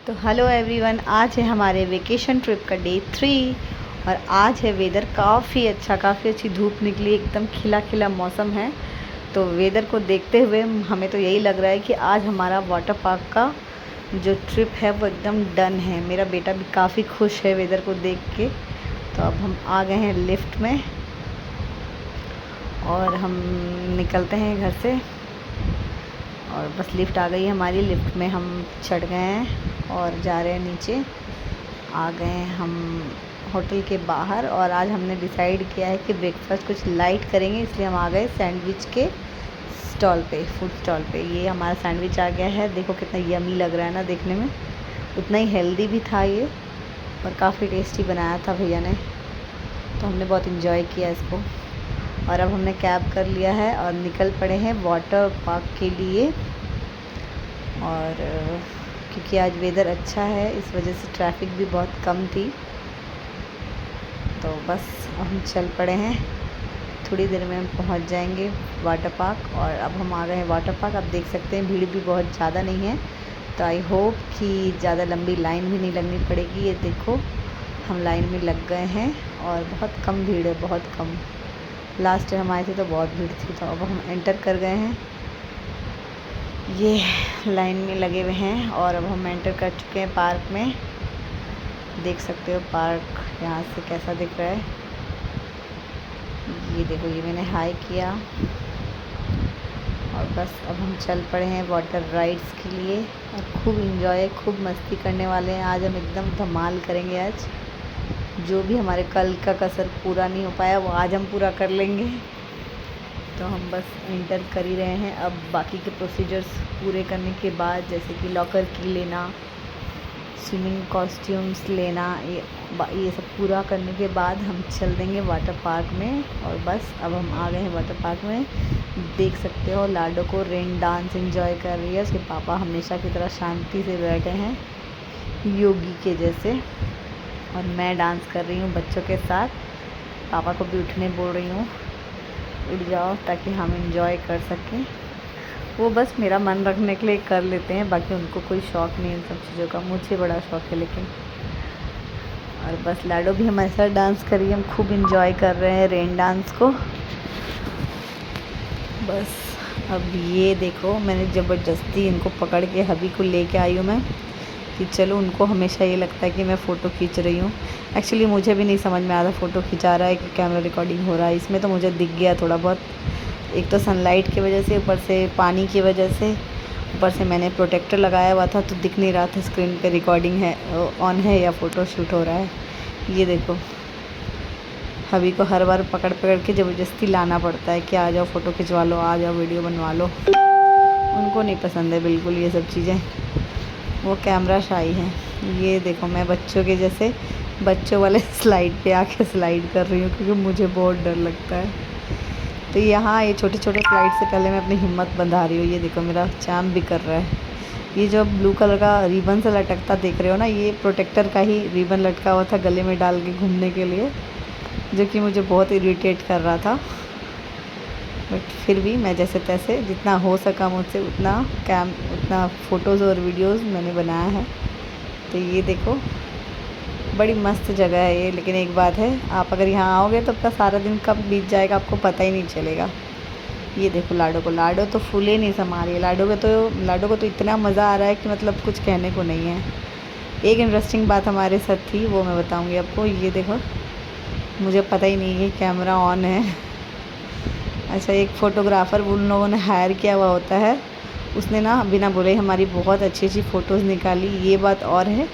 तो hello everyone, आज है हमारे वेकेशन ट्रिप का डे 3 और आज है वेदर काफ़ी अच्छा, काफ़ी अच्छी धूप निकली, एकदम खिला खिला मौसम है। तो वेदर को देखते हुए हमें तो यही लग रहा है कि आज हमारा वाटर पार्क का जो ट्रिप है वो एकदम डन है। मेरा बेटा भी काफ़ी खुश है वेदर को देख के। तो अब हम आ गए हैं लिफ्ट में और हम निकलते हैं घर से और बस लिफ्ट आ गई है हमारी। लिफ्ट में हम चढ़ गए हैं और जा रहे हैं नीचे। आ गए हैं हम होटल के बाहर और आज हमने डिसाइड किया है कि ब्रेकफास्ट कुछ लाइट करेंगे, इसलिए हम आ गए सैंडविच के स्टॉल पे, फूड स्टॉल पे। ये हमारा सैंडविच आ गया है, देखो कितना यमी लग रहा है ना देखने में। उतना ही हेल्दी भी था ये और काफ़ी टेस्टी बनाया था भैया ने, तो हमने बहुत इन्जॉय किया इसको। और अब हमने कैब कर लिया है और निकल पड़े हैं वाटर पार्क के लिए। और क्योंकि आज वेदर अच्छा है इस वजह से ट्रैफिक भी बहुत कम थी, तो बस अब हम चल पड़े हैं। थोड़ी देर में हम पहुंच जाएंगे वाटर पार्क। और अब हम आ गए हैं वाटर पार्क। आप देख सकते हैं भीड़ भी बहुत ज़्यादा नहीं है, तो आई होप कि ज़्यादा लंबी लाइन भी नहीं लगनी पड़ेगी। ये देखो हम लाइन में लग गए हैं और बहुत कम भीड़ है, बहुत कम। लास्ट टाइम हम आए थे तो बहुत भीड़ थी। तो अब हम एंटर कर गए हैं, ये लाइन में लगे हुए हैं और अब हम एंटर कर चुके हैं पार्क में। देख सकते हो पार्क यहाँ से कैसा दिख रहा है। ये देखो, ये मैंने हाई किया और बस अब हम चल पड़े हैं वाटर राइड्स के लिए और खूब इंजॉय, खूब मस्ती करने वाले हैं। आज हम एकदम धमाल करेंगे। आज जो भी हमारे कल का कसर पूरा नहीं हो पाया वो आज हम पूरा कर लेंगे। तो हम बस एंटर कर ही रहे हैं। अब बाकी के प्रोसीजर्स पूरे करने के बाद, जैसे कि लॉकर की लेना, स्विमिंग कॉस्ट्यूम्स लेना, ये सब पूरा करने के बाद हम चल देंगे वाटर पार्क में। और बस अब हम आ गए हैं वाटर पार्क में। देख सकते हो लाडो को रेन डांस एंजॉय कर रही है। उसके पापा हमेशा की तरह शांति से बैठे हैं योगी के जैसे, और मैं डांस कर रही हूँ बच्चों के साथ। पापा को भी उठने बोल रही हूँ, उठ जाओ ताकि हम इंजॉय कर सकें। वो बस मेरा मन रखने के लिए कर लेते हैं, बाकी उनको कोई शौक़ नहीं है इन सब चीज़ों का। मुझे बड़ा शौक़ है लेकिन। और बस लाडो भी हमारे साथ डांस कर रही है, हम खूब इंजॉय कर रहे हैं रेन डांस को। बस अब ये देखो, मैंने ज़बरदस्ती इनको पकड़ के हबी को लेके आई हूँ मैं कि चलो। उनको हमेशा ये लगता है कि मैं फ़ोटो खींच रही हूँ। एक्चुअली मुझे भी नहीं समझ में आता फ़ोटो खिंचा रहा है कि कैमरा रिकॉर्डिंग हो रहा है। इसमें तो मुझे दिख गया थोड़ा बहुत, एक तो सनलाइट की वजह से, ऊपर से पानी की वजह से, ऊपर से मैंने प्रोटेक्टर लगाया हुआ था तो दिख नहीं रहा था स्क्रीन पे रिकॉर्डिंग है ऑन है या फ़ोटो शूट हो रहा है। ये देखो हबी को हर बार पकड़ पकड़ के ज़बरदस्ती लाना पड़ता है कि आ जाओ फ़ोटो खिंचवा लो, आ जाओ वीडियो बनवा लो। उनको नहीं पसंद है बिल्कुल ये सब चीज़ें, वो कैमरा शाई है। ये देखो मैं बच्चों के जैसे बच्चों वाले स्लाइड पे आके स्लाइड कर रही हूँ क्योंकि मुझे बहुत डर लगता है। तो यहाँ ये छोटे छोटे स्लाइड से पहले मैं अपनी हिम्मत बंधा रही हूँ। ये देखो मेरा चैम्प भी कर रहा है। ये जो ब्लू कलर का रिबन से लटकता देख रहे हो ना, ये प्रोटेक्टर का ही रिबन लटका हुआ था गले में डाल के घूमने के लिए, जो कि मुझे बहुत इरिटेट कर रहा था। बट फिर भी मैं जैसे तैसे जितना हो सका मुझसे उतना फ़ोटोज़ और वीडियोज़ मैंने बनाया है। तो ये देखो बड़ी मस्त जगह है ये। लेकिन एक बात है, आप अगर यहाँ आओगे तो आपका सारा दिन कब बीत जाएगा आपको पता ही नहीं चलेगा। ये देखो लाडो तो फूले नहीं समा रही है। लाडो को तो इतना मज़ा आ रहा है कि मतलब कुछ कहने को नहीं है। एक इंटरेस्टिंग बात हमारे साथ थी, वो मैं बताऊँगी आपको। ये देखो मुझे पता ही नहीं है कैमरा ऑन है। अच्छा, एक फ़ोटोग्राफ़र उन लोगों ने हायर किया हुआ होता है, उसने ना बिना बोले हमारी बहुत अच्छी अच्छी फ़ोटोज़ निकाली। ये बात और है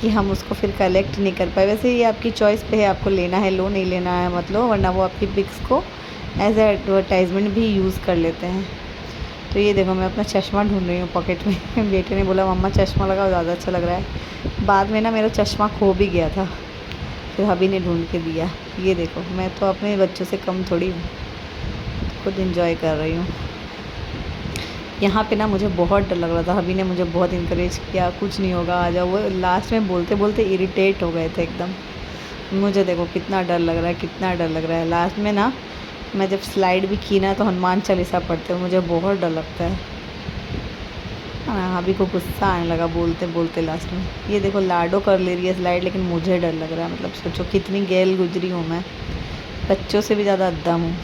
कि हम उसको फिर कलेक्ट नहीं कर पाए। वैसे ये आपकी चॉइस पे है, आपको लेना है लो, नहीं लेना है मत लो, वरना वो आपकी पिक्स को एज ए एडवर्टाइजमेंट भी यूज़ कर लेते हैं। तो ये देखो मैं अपना चश्मा ढूंढ रही हूँ पॉकेट में। बेटे ने बोला मम्मा चश्मा लगाओ, ज़्यादा अच्छा लग रहा है। बाद में ना मेरा चश्मा खो भी गया था, फिर हबी ने ढूंढ के दिया। ये देखो मैं तो अपने बच्चों से कम थोड़ी हूँ, खुद इंजॉय कर रही हूँ। यहाँ पे ना मुझे बहुत डर लग रहा था, हबी ने मुझे बहुत इनकरेज किया, कुछ नहीं होगा आ जाओ। वो लास्ट में बोलते बोलते इरिटेट हो गए थे एकदम। मुझे देखो कितना डर लग रहा है, कितना डर लग रहा है। लास्ट में ना मैं जब स्लाइड भी की ना तो हनुमान चालीसा पढ़ते हुए मुझे बहुत डर लगता है। देखा ना, अभी को गुस्सा आने लगा बोलते बोलते लास्ट में। ये देखो लाडो कर ले रही है स्लाइड, लेकिन मुझे डर लग रहा है। मतलब सोचो कितनी गैल गुजरी हूँ मैं, बच्चों से भी ज़्यादा अद्दम हूँ।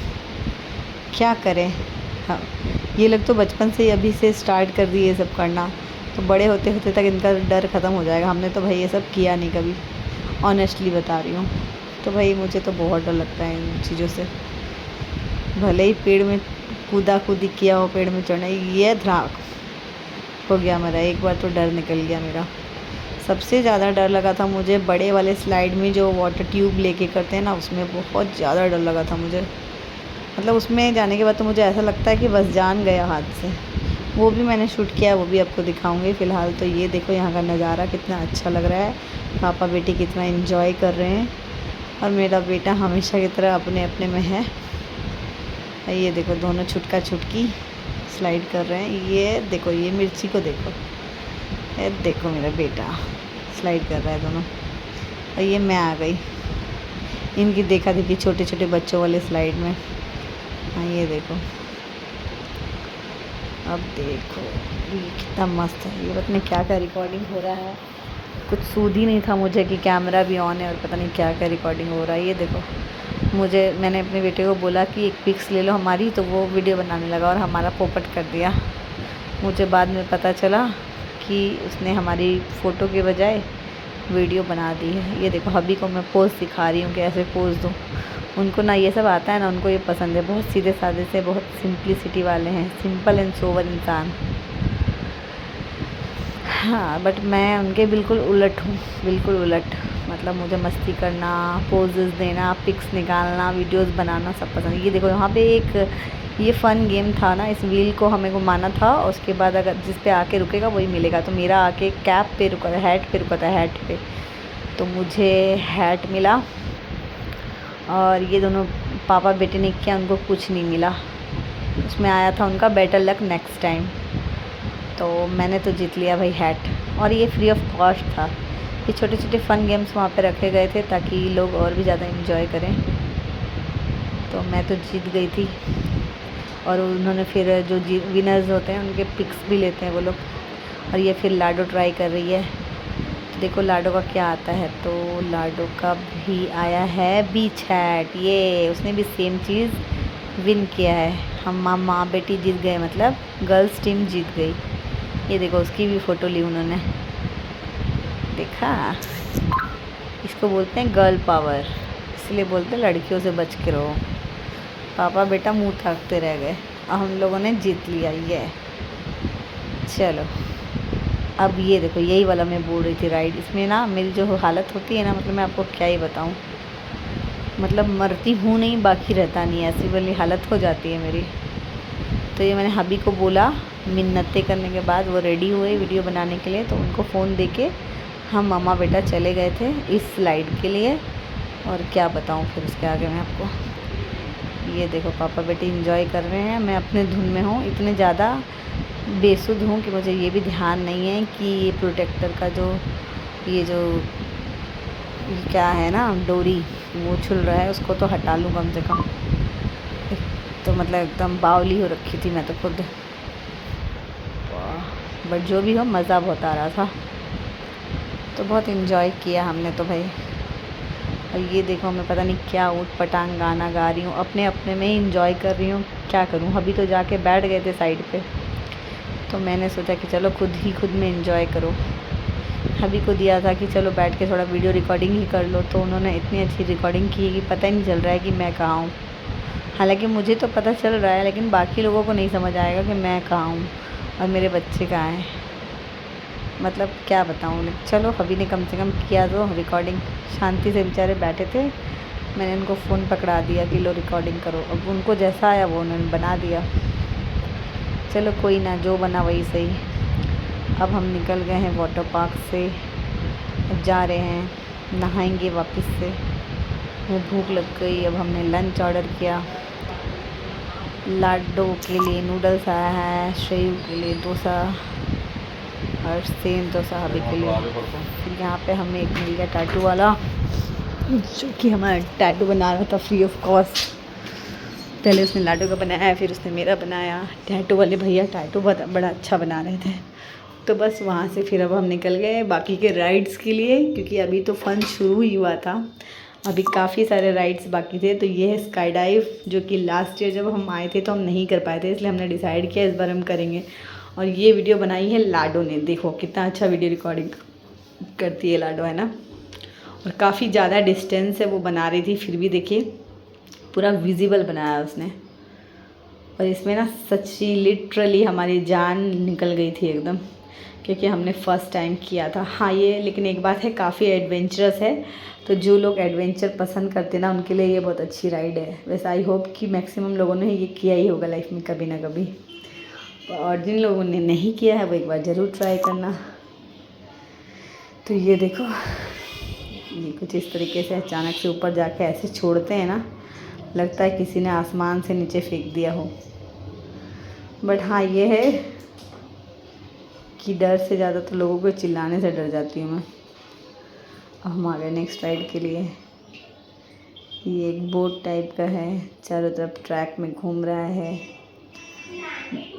क्या करें। हाँ, ये लोग तो बचपन से ही अभी से स्टार्ट कर दिए ये सब करना, तो बड़े होते होते तक इनका डर ख़त्म हो जाएगा। हमने तो भाई ये सब किया नहीं कभी, ऑनेस्टली बता रही हूँ। तो भाई मुझे तो बहुत डर लगता है इन चीज़ों से। भले ही पेड़ में कूदा कूदी किया हो, पेड़ में चढ़ना, ये धड़ाक हो गया मेरा। एक बार तो डर निकल गया मेरा। सबसे ज़्यादा डर लगा था मुझे बड़े वाले स्लाइड में, जो वाटर ट्यूब लेके करते हैं ना, उसमें बहुत ज़्यादा डर लगा था मुझे। मतलब उसमें जाने के बाद तो मुझे ऐसा लगता है कि बस जान गया हाथ से। वो भी मैंने शूट किया है, वो भी आपको दिखाऊंगी। फ़िलहाल तो ये देखो यहाँ का नज़ारा कितना अच्छा लग रहा है। पापा बेटी कितना एंजॉय कर रहे हैं, और मेरा बेटा हमेशा की तरह अपने अपने में है। ये देखो दोनों छुटका छुटकी स्लाइड कर रहे हैं। ये देखो, ये मिर्ची को देखो, ये देखो मेरा बेटा स्लाइड कर रहा है दोनों। और ये मैं आ गई इनकी देखा देखी छोटे छोटे बच्चों वाले स्लाइड में। हाँ ये देखो, अब देखो ये कितना मस्त है। ये पता नहीं क्या क्या रिकॉर्डिंग हो रहा है, कुछ सूझ ही नहीं था मुझे कि कैमरा भी ऑन है और पता नहीं क्या क्या रिकॉर्डिंग हो रहा है। ये देखो, मैंने अपने बेटे को बोला कि एक पिक्स ले लो हमारी, तो वो वीडियो बनाने लगा और हमारा पोपट कर दिया। मुझे बाद में पता चला कि उसने हमारी फ़ोटो के बजाय वीडियो बना दी है। ये देखो, हबी को मैं पोज सिखा रही हूँ कि ऐसे पोज दो। उनको ना ये सब आता है ना, उनको ये पसंद है। बहुत सीधे साधे से, बहुत सिंपलिसिटी वाले हैं, सिंपल एंड सोवर इंसान। हाँ, बट मैं उनके बिल्कुल उलट हूँ, बिल्कुल उलट। मतलब मुझे मस्ती करना, पोजेस देना, पिक्स निकालना, वीडियोस बनाना सब पसंद है। ये देखो यहाँ पे एक ये फ़न गेम था ना, इस व्हील को हमें घुमाना था, उसके बाद अगर जिस पे आके रुकेगा वही मिलेगा। तो मेरा आके कैप पे रुका था, हैट पे रुका था, हैट पे, तो मुझे हैट मिला। और ये दोनों पापा बेटे ने किया, उनको कुछ नहीं मिला। उसमें आया था उनका बेटर लक नेक्स्ट टाइम। तो मैंने तो जीत लिया भाई हैट, और ये फ्री ऑफ कॉस्ट था। ये छोटे छोटे फ़न गेम्स वहाँ पे रखे गए थे ताकि लोग और भी ज़्यादा एंजॉय करें। तो मैं तो जीत गई थी, और उन्होंने फिर जो विनर्स होते हैं उनके पिक्स भी लेते हैं वो लोग। और ये फिर लाडो ट्राई कर रही है, तो देखो लाडो का क्या आता है। तो लाडो का भी आया है बीच हैट। ये उसने भी सेम चीज़ विन किया है। हम माँ बेटी जीत गए, मतलब गर्ल्स टीम जीत गई। ये देखो, उसकी भी फ़ोटो ली उन्होंने, देखा। इसको बोलते हैं गर्ल पावर, इसलिए बोलते हैं लड़कियों से बच के रहो। पापा बेटा मुंह थाकते रह गए, और हम लोगों ने जीत लिया। ये चलो, अब ये देखो, यही वाला मैं बोल रही थी राइड। इसमें ना मेरी जो हालत होती है ना, मतलब मैं आपको क्या ही बताऊँ। मतलब मरती हूँ नहीं, बाकी रहता नहीं, ऐसी वाली हालत हो जाती है मेरी। तो ये मैंने हबी को बोला, मिन्नतें करने के बाद वो रेडी हुए वीडियो बनाने के लिए। तो उनको फ़ोन देके हम मामा बेटा चले गए थे इस स्लाइड के लिए। और क्या बताऊँ फिर उसके आगे मैं आपको। ये देखो, पापा बेटी एंजॉय कर रहे हैं, मैं अपने धुन में हूँ। इतने ज़्यादा बेसुध हूँ कि मुझे ये भी ध्यान नहीं है कि ये प्रोटेक्टर का जो क्या है ना, डोरी वो छुल रहा है, उसको तो हटा लूँ कम से कम। तो मतलब एकदम बावली हो रखी थी मैं तो खुद। बट जो भी हो, मज़ा बहुत आ रहा था। तो बहुत इन्जॉय किया हमने तो भाई। और ये देखो, मैं पता नहीं क्या ऊट पटांग गाना गा रही हूँ, अपने अपने में ही इंजॉय कर रही हूँ। क्या करूँ, अभी तो जाके बैठ गए थे साइड पे, तो मैंने सोचा कि चलो खुद में इंजॉय करो। अभी को दिया था कि चलो बैठ के थोड़ा वीडियो रिकॉर्डिंग ही कर लो, तो उन्होंने इतनी अच्छी रिकॉर्डिंग की कि पता ही नहीं चल रहा है कि मैं कहाँ हूँ। हालांकि मुझे तो पता चल रहा है, लेकिन बाकी लोगों को नहीं समझ आएगा कि मैं कहाँ हूँ और मेरे बच्चे कहाँ हैं। मतलब क्या बताऊँ। चलो, अभी ने कम से कम किया तो रिकॉर्डिंग। शांति से बेचारे बैठे थे, मैंने उनको फ़ोन पकड़ा दिया कि लो रिकॉर्डिंग करो। अब उनको जैसा आया वो उन्होंने बना दिया। चलो कोई ना, जो बना वही सही। अब हम निकल गए हैं वाटर पार्क से, अब जा रहे हैं, नहाएंगे वापस से। हमें भूख लग गई, अब हमने लंच ऑर्डर किया। लाडो के लिए नूडल्स आया है, श्रेयू के लिए डोसा, और सेम डोसा हबी के लिए। फिर यहाँ पे हमें एक मिल गया टैटू वाला, जो कि हमारा टैटू बना रहा था फ्री ऑफ कॉस्ट। पहले उसने लाडो का बनाया, फिर उसने मेरा बनाया। टैटू वाले भैया टैटू बहुत बड़ा अच्छा बना रहे थे, तो बस वहाँ से फिर अब हम निकल गए बाकी के राइड्स के लिए, क्योंकि अभी तो फन शुरू ही हुआ था, अभी काफ़ी सारे राइड्स बाकी थे। तो ये है स्काई डाइव, जो कि लास्ट ईयर जब हम आए थे तो हम नहीं कर पाए थे, इसलिए हमने डिसाइड किया इस बार हम करेंगे। और ये वीडियो बनाई है लाडो ने, देखो कितना अच्छा वीडियो रिकॉर्डिंग करती है लाडो, है ना। और काफ़ी ज़्यादा डिस्टेंस है वो बना रही थी, फिर भी देखिए पूरा विजिबल बनाया उसने। और इसमें ना सच्ची लिटरली हमारी जान निकल गई थी एकदम, क्योंकि हमने फ़र्स्ट टाइम किया था। हाँ ये लेकिन एक बात है, काफ़ी एडवेंचरस है, तो जो लोग एडवेंचर पसंद करते ना उनके लिए ये बहुत अच्छी राइड है। वैसे आई होप कि मैक्सिमम लोगों ने ये किया ही होगा लाइफ में कभी ना कभी, और जिन लोगों ने नहीं किया है वो एक बार ज़रूर ट्राई करना। तो ये देखो, ये कुछ इस तरीके से अचानक से ऊपर जाके ऐसे छोड़ते हैं ना, लगता है किसी ने आसमान से नीचे फेंक दिया हो। बट हाँ ये है कि डर से ज़्यादा तो लोगों को चिल्लाने से डर जाती हूँ मैं। अब हम आ गए नेक्स्ट राइड के लिए। ये एक बोट टाइप का है, चारों तरफ ट्रैक में घूम रहा है।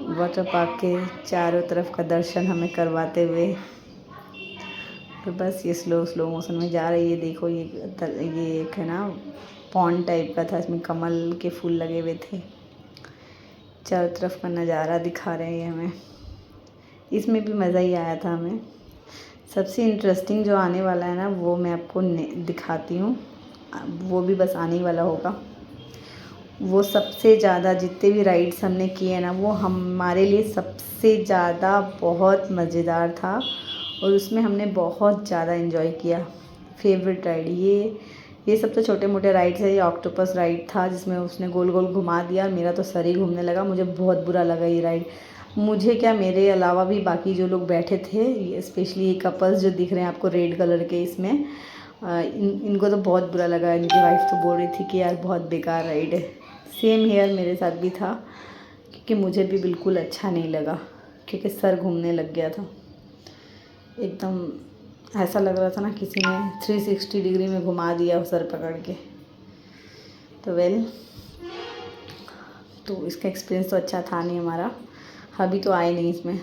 वाटर पार्क के चारों तरफ का दर्शन हमें करवाते हुए, तो बस ये स्लो मोशन में जा रही है। देखो ये एक है ना पॉन्ड टाइप का था, इसमें कमल के फूल लगे हुए थे। चारों तरफ का नज़ारा दिखा रहे हैं हमें, इसमें भी मज़ा ही आया था हमें। सबसे इंटरेस्टिंग जो आने वाला है ना वो मैं आपको दिखाती हूँ, वो भी बस आने ही वाला होगा। वो सबसे ज़्यादा जितने भी राइड्स हमने किए हैं ना, वो हमारे लिए सबसे ज़्यादा बहुत मज़ेदार था, और उसमें हमने बहुत ज़्यादा इन्जॉय किया। फेवरेट राइड ये सब तो छोटे मोटे राइड्स है। ये ऑक्टोपस राइड था जिसमें उसने गोल गोल घुमा दिया, मेरा तो सर ही घूमने लगा, मुझे बहुत बुरा लगा ये राइड। मुझे क्या, मेरे अलावा भी बाकी जो लोग बैठे थे, स्पेशली ये कपल्स जो दिख रहे हैं आपको रेड कलर के इसमें, इनको तो बहुत बुरा लगा। इनकी वाइफ तो बोल रही थी कि यार बहुत बेकार राइड है। सेम हेयर मेरे साथ भी था, क्योंकि मुझे भी बिल्कुल अच्छा नहीं लगा, क्योंकि सर घूमने लग गया था एकदम। ऐसा लग रहा था ना किसी ने 360 डिग्री में घुमा दिया सर पकड़ के। तो इसका एक्सपीरियंस तो अच्छा था नहीं हमारा, अभी तो आए नहीं इसमें।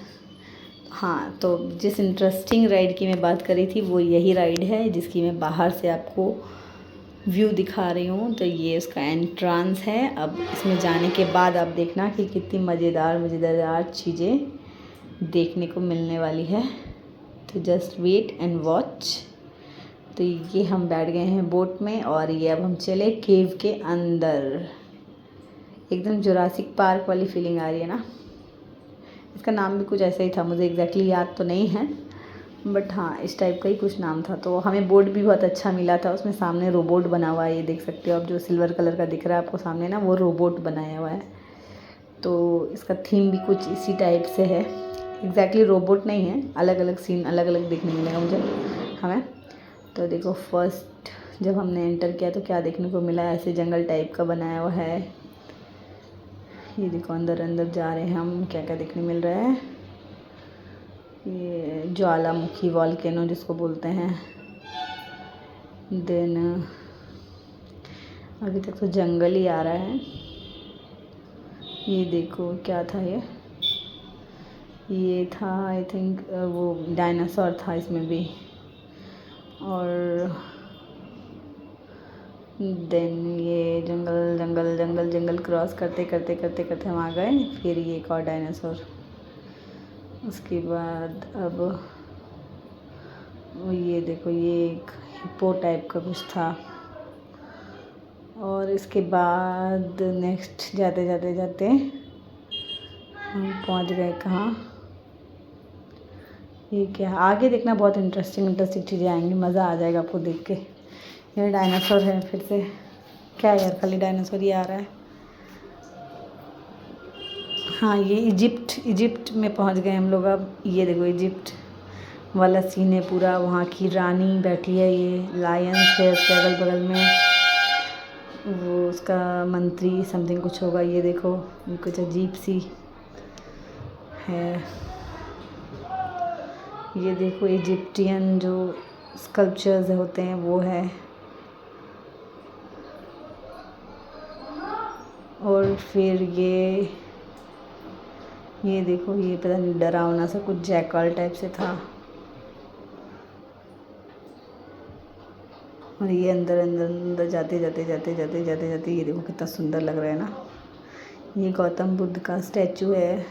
हाँ, तो जिस इंटरेस्टिंग राइड की मैं बात कर रही थी वो यही राइड है, जिसकी मैं बाहर से आपको व्यू दिखा रही हूँ। तो ये उसका एंट्रांस है। अब इसमें जाने के बाद आप देखना कि कितनी मज़ेदार चीज़ें देखने को मिलने वाली है। तो जस्ट वेट एंड वॉच। तो ये हम बैठ गए हैं बोट में, और ये अब हम चले केव के अंदर। एकदम जुरासिक पार्क वाली फीलिंग आ रही है ना। इसका नाम भी कुछ ऐसा ही था, मुझे एग्जैक्टली याद तो नहीं है, बट हाँ इस टाइप का ही कुछ नाम था। तो हमें बोट भी बहुत अच्छा मिला था, उसमें सामने रोबोट बना हुआ है, ये देख सकते हो आप, जो सिल्वर कलर का दिख रहा है आपको सामने ना, वो रोबोट बनाया हुआ है। तो इसका थीम भी कुछ इसी टाइप से है, एग्जैक्टली रोबोट नहीं है, अलग अलग सीन अलग अलग देखने मिलेगा मुझे हमें। तो देखो फर्स्ट जब हमने एंटर किया तो क्या देखने को मिला, ऐसे जंगल टाइप का बनाया हुआ है। ये देखो अंदर जा रहे हैं हम, क्या क्या देखने मिल रहा है। ये ज्वालामुखी वॉल्केनो जिसको बोलते हैं। देन अभी तक तो जंगल ही आ रहा है। ये देखो क्या था ये था आई थिंक वो डायनासोर था इसमें भी। और देन ये जंगल क्रॉस करते हम आ गए, फिर ये एक और डायनासोर। उसके बाद अब ये देखो ये एक हिप्पो टाइप का कुछ था। और इसके बाद नेक्स्ट जाते हम पहुंच गए कहाँ, ये क्या आगे देखना, बहुत इंटरेस्टिंग चीज़ें आएंगी, मज़ा आ जाएगा आपको देख के। ये डायनासोर है फिर से, क्या यार खाली डायनासोर ही आ रहा है। हाँ ये इजिप्ट में पहुंच गए हम लोग अब। ये देखो इजिप्ट वाला सीन है पूरा, वहाँ की रानी बैठी है, ये लायंस है उसके अगल बगल में, वो उसका मंत्री समथिंग कुछ होगा। ये देखो ये कुछ अजीब सी है। ये देखो इजिप्टियन जो स्कल्पचर्स होते हैं वो है। और फिर ये ये देखो, ये पता नहीं डरावना सा कुछ जैकल टाइप से था। और ये अंदर अंदर अंदर जाते जाते जाते जाते जाते जाते ये देखो कितना सुंदर लग रहा है ना। ये गौतम बुद्ध का स्टैचू है।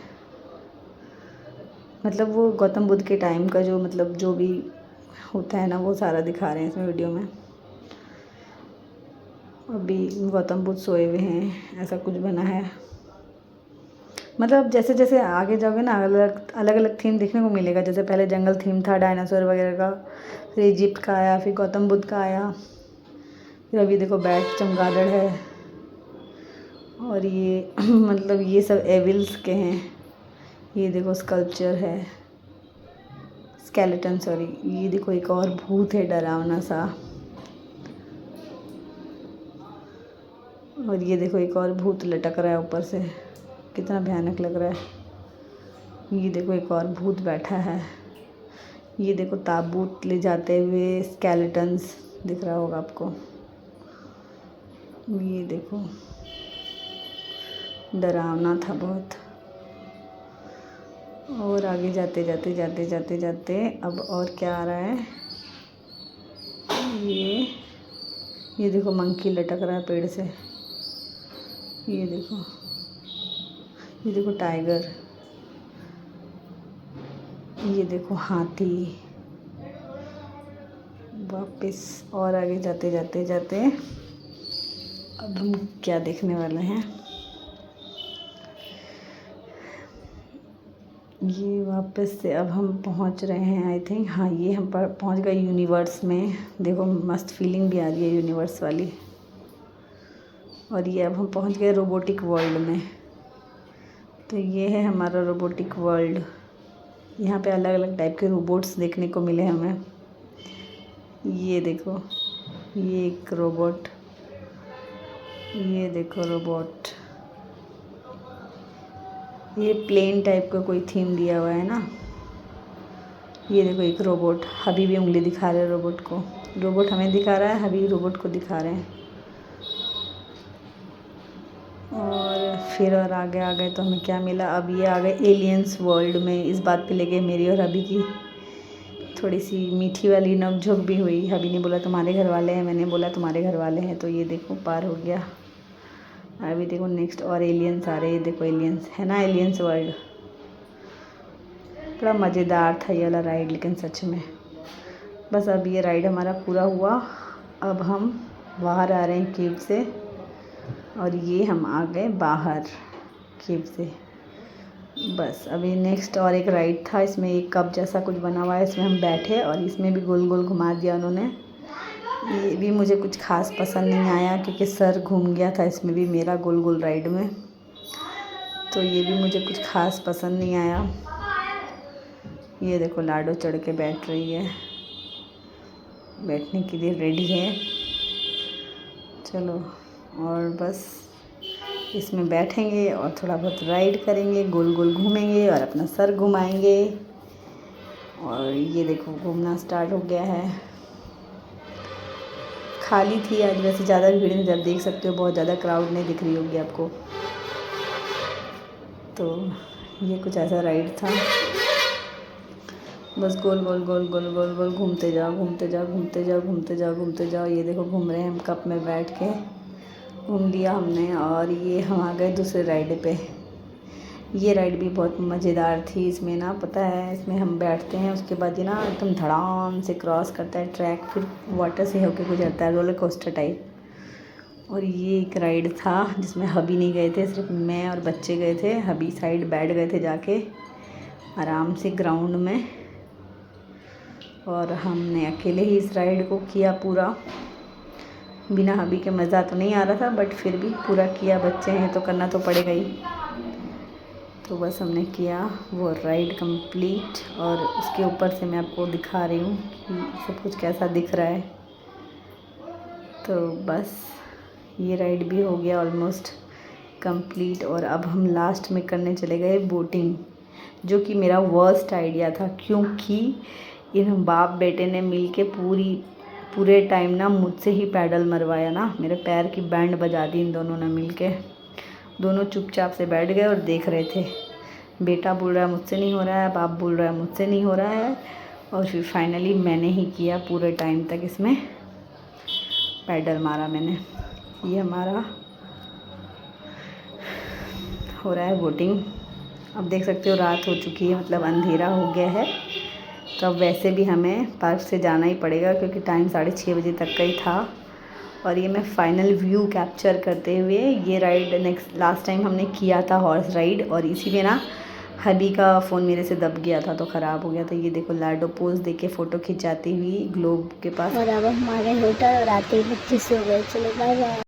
मतलब वो गौतम बुद्ध के टाइम का जो मतलब जो भी होता है ना वो सारा दिखा रहे हैं इसमें वीडियो में। अभी गौतम बुद्ध सोए हुए हैं, ऐसा कुछ बना है। मतलब जैसे जैसे आगे जाओगे ना अलग अलग अलग थीम देखने को मिलेगा। जैसे पहले जंगल थीम था डायनासोर वगैरह का, फिर इजिप्ट का आया, फिर गौतम बुद्ध का आया, फिर अभी देखो बैट चमगादड़ है। और ये मतलब ये सब एविल्स के हैं। ये देखो स्कल्पचर है, स्केलेटन सॉरी। ये देखो एक और भूत है डरावना सा। और ये देखो एक और भूत लटक रहा है ऊपर से, कितना भयानक लग रहा है। ये देखो एक और भूत बैठा है। ये देखो ताबूत ले जाते हुए स्केलेटन्स दिख रहा होगा आपको। ये देखो डरावना था बहुत। और आगे जाते जाते जाते जाते जाते अब और क्या आ रहा है। ये देखो मंकी लटक रहा है पेड़ से। ये देखो टाइगर। ये देखो हाथी। वापस और आगे जाते जाते जाते अब हम क्या देखने वाले हैं। ये वापस से अब हम पहुंच रहे हैं आई थिंक। हाँ, ये हम पहुंच गए यूनिवर्स में। देखो मस्त फीलिंग भी आ रही है यूनिवर्स वाली। और ये अब हम पहुंच गए रोबोटिक वर्ल्ड में। तो ये है हमारा रोबोटिक वर्ल्ड। यहाँ पे अलग अलग टाइप के रोबोट्स देखने को मिले हमें। ये देखो, ये एक रोबोट। ये देखो रोबोट। ये प्लेन टाइप का कोई थीम दिया हुआ है ना। ये देखो एक रोबोट, अभी भी उंगली दिखा रहे हैं रोबोट को। रोबोट हमें दिखा रहा है, अभी रोबोट को दिखा रहे हैं। और फिर और आगे आ गए तो हमें क्या मिला। अब ये आ गए एलियंस वर्ल्ड में। इस बात पे लेके मेरी और अभी की थोड़ी सी मीठी वाली नोक-झोंक भी हुई। अभी ने बोला तुम्हारे घर वाले हैं, मैंने बोला तुम्हारे घर वाले हैं। तो ये देखो पार हो गया। अभी देखो नेक्स्ट और एलियंस आ रहे हैं। देखो एलियंस है ना, एलियंस वर्ल्ड। बड़ा मज़ेदार था ये वाला राइड, लेकिन सच में। बस अब ये राइड हमारा पूरा हुआ। अब हम बाहर आ रहे हैं केव से। और ये हम आ गए बाहर केव से। बस अभी नेक्स्ट और एक राइड था। इसमें एक कप जैसा कुछ बना हुआ है, इसमें हम बैठे और इसमें भी गोल गोल घुमा दिया उन्होंने। ये भी मुझे कुछ खास पसंद नहीं आया क्योंकि सर घूम गया था इसमें भी मेरा गोल गोल राइड में। तो ये भी मुझे कुछ खास पसंद नहीं आया। ये देखो लाडो चढ़ के बैठ रही है, बैठने के लिए रेडी है। चलो और बस इसमें बैठेंगे और थोड़ा बहुत राइड करेंगे, गोल गोल घूमेंगे और अपना सर घुमाएंगे। और ये देखो घूमना स्टार्ट हो गया है। खाली थी आज, वैसे ज़्यादा भीड़ नहीं, जब देख सकते हो बहुत ज़्यादा क्राउड नहीं दिख रही होगी आपको। तो ये कुछ ऐसा राइड था। बस गोल गोल गोल गोल गोल गोल घूमते जाओ घूमते जाओ घूमते जाओ घूमते जाओ घूमते जाओ। ये देखो घूम रहे हैं हम, कप में बैठ के घूम लिया हमने। और ये हम आ गए दूसरे राइड पे। ये राइड भी बहुत मज़ेदार थी। इसमें ना पता है, इसमें हम बैठते हैं, उसके बाद ये ना एकदम धड़ाम से क्रॉस करता है ट्रैक, फिर वाटर से होके गुजरता है, रोलर कोस्टर टाइप। और ये एक राइड था जिसमें हबी नहीं गए थे, सिर्फ मैं और बच्चे गए थे। हबी साइड बैठ गए थे जाके आराम से ग्राउंड में। और हमने अकेले ही इस राइड को किया पूरा। बिना हबी के मज़ा तो नहीं आ रहा था, बट फिर भी पूरा किया। बच्चे हैं तो करना तो पड़ेगा ही। तो बस हमने किया वो राइड कंप्लीट। और उसके ऊपर से मैं आपको दिखा रही हूँ कि सब कुछ कैसा दिख रहा है। तो बस ये राइड भी हो गया ऑलमोस्ट कंप्लीट। और अब हम लास्ट में करने चले गए बोटिंग, जो कि मेरा वर्स्ट आइडिया था क्योंकि इन बाप बेटे ने मिल के पूरे टाइम ना मुझसे ही पैडल मरवाया ना। मेरे पैर की बैंड बजा दी इन दोनों ने मिल के। दोनों चुपचाप से बैठ गए और देख रहे थे। बेटा बोल रहा है मुझसे नहीं हो रहा है, बाप बोल रहा है मुझसे नहीं हो रहा है, और फिर फाइनली मैंने ही किया पूरे टाइम तक। इसमें पैडल मारा मैंने। ये हमारा हो रहा है वोटिंग। अब देख सकते हो रात हो चुकी है, मतलब अंधेरा हो गया है। तो अब वैसे भी हमें पार्क से जाना ही पड़ेगा क्योंकि टाइम 6:30 बजे तक का ही था। और ये मैं फ़ाइनल व्यू कैप्चर करते हुए, ये राइड लास्ट टाइम हमने किया था हॉर्स राइड, और इसी में ना हबी का फ़ोन मेरे से दब गया था तो ख़राब हो गया था। ये देखो लाडो पोज दे के फ़ोटो खिंचाती हुई ग्लोब के पास। और अब हमारे होटल और आते ही बच्चे सो गए। चलो बाय बाय।